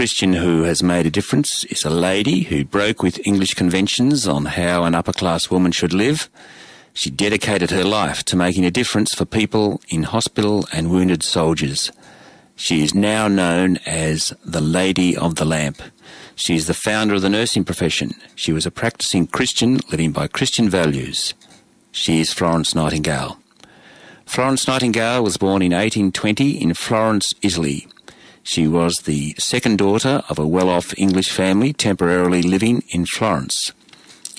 Christian who has made a difference is a lady who broke with English conventions on how an upper-class woman should live. She dedicated her life to making a difference for people in hospital and wounded soldiers. She is now known as the Lady of the Lamp. She is the founder of the nursing profession. She was a practicing Christian living by Christian values. She is Florence Nightingale. Florence Nightingale was born in 1820 in Florence, Italy. She was the second daughter of a well-off English family temporarily living in Florence.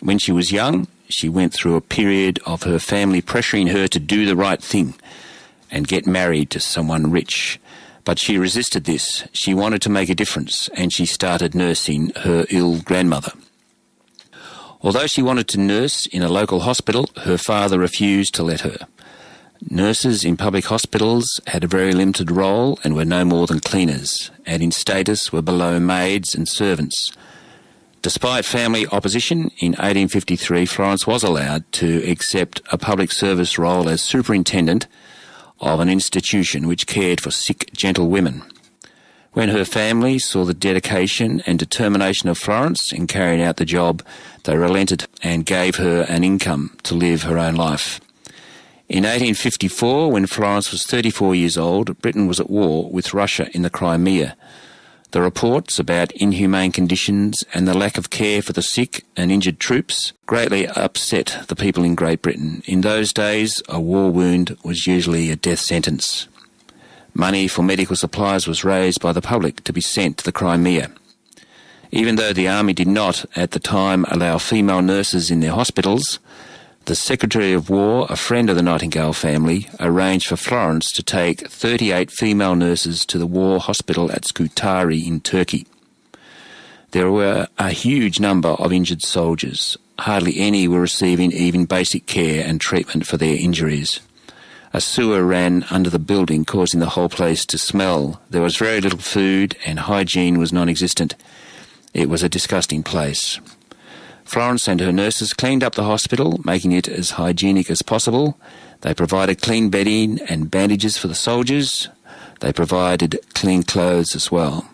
When she was young, she went through a period of her family pressuring her to do the right thing and get married to someone rich. But she resisted this. She wanted to make a difference, and she started nursing her ill grandmother. Although she wanted to nurse in a local hospital, her father refused to let her. Nurses in public hospitals had a very limited role and were no more than cleaners, and in status were below maids and servants. Despite family opposition, in 1853 Florence was allowed to accept a public service role as superintendent of an institution which cared for sick gentlewomen. When her family saw the dedication and determination of Florence in carrying out the job, they relented and gave her an income to live her own life. In 1854, when Florence was 34 years old, Britain was at war with Russia in the Crimea. The reports about inhumane conditions and the lack of care for the sick and injured troops greatly upset the people in Great Britain. In those days, a war wound was usually a death sentence. Money for medical supplies was raised by the public to be sent to the Crimea. Even though the army did not, at the time, allow female nurses in their hospitals, the Secretary of War, a friend of the Nightingale family, arranged for Florence to take 38 female nurses to the war hospital at Scutari in Turkey. There were a huge number of injured soldiers. Hardly any were receiving even basic care and treatment for their injuries. A sewer ran under the building, causing the whole place to smell. There was very little food and hygiene was non-existent. It was a disgusting place. Florence and her nurses cleaned up the hospital, making it as hygienic as possible. They provided clean bedding and bandages for the soldiers. They provided clean clothes as well.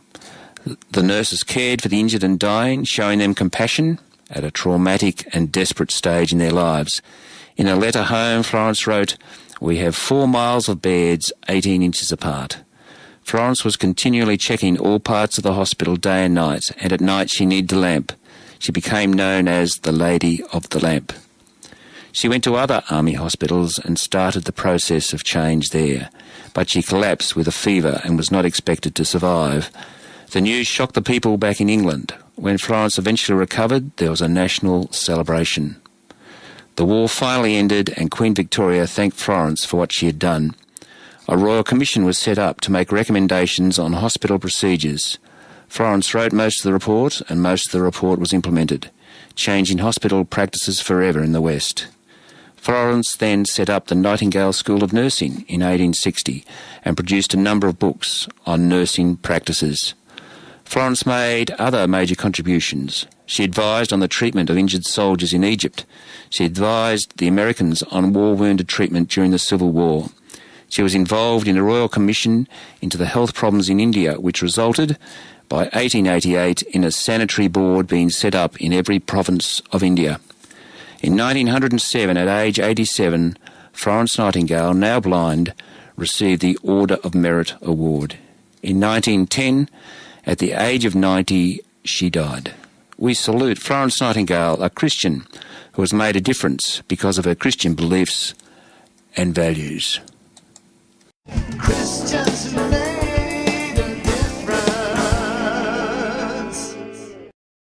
The nurses cared for the injured and dying, showing them compassion at a traumatic and desperate stage in their lives. In a letter home, Florence wrote, "We have 4 miles of beds 18 inches apart." Florence was continually checking all parts of the hospital day and night, and at night she needed a lamp. She became known as the Lady of the Lamp. She went to other army hospitals and started the process of change there, but she collapsed with a fever and was not expected to survive. The news shocked the people back in England. When Florence eventually recovered, there was a national celebration. The war finally ended and Queen Victoria thanked Florence for what she had done. A royal commission was set up to make recommendations on hospital procedures. Florence wrote most of the report, and most of the report was implemented, changing hospital practices forever in the West. Florence then set up the Nightingale School of Nursing in 1860 and produced a number of books on nursing practices. Florence made other major contributions. She advised on the treatment of injured soldiers in Egypt. She advised the Americans on war-wounded treatment during the Civil War. She was involved in a royal commission into the health problems in India, which resulted by 1888 in a sanitary board being set up in every province of India. In 1907, at age 87, Florence Nightingale, now blind, received the Order of Merit Award. In 1910, at the age of 90, she died. We salute Florence Nightingale, a Christian who has made a difference because of her Christian beliefs and values. Christians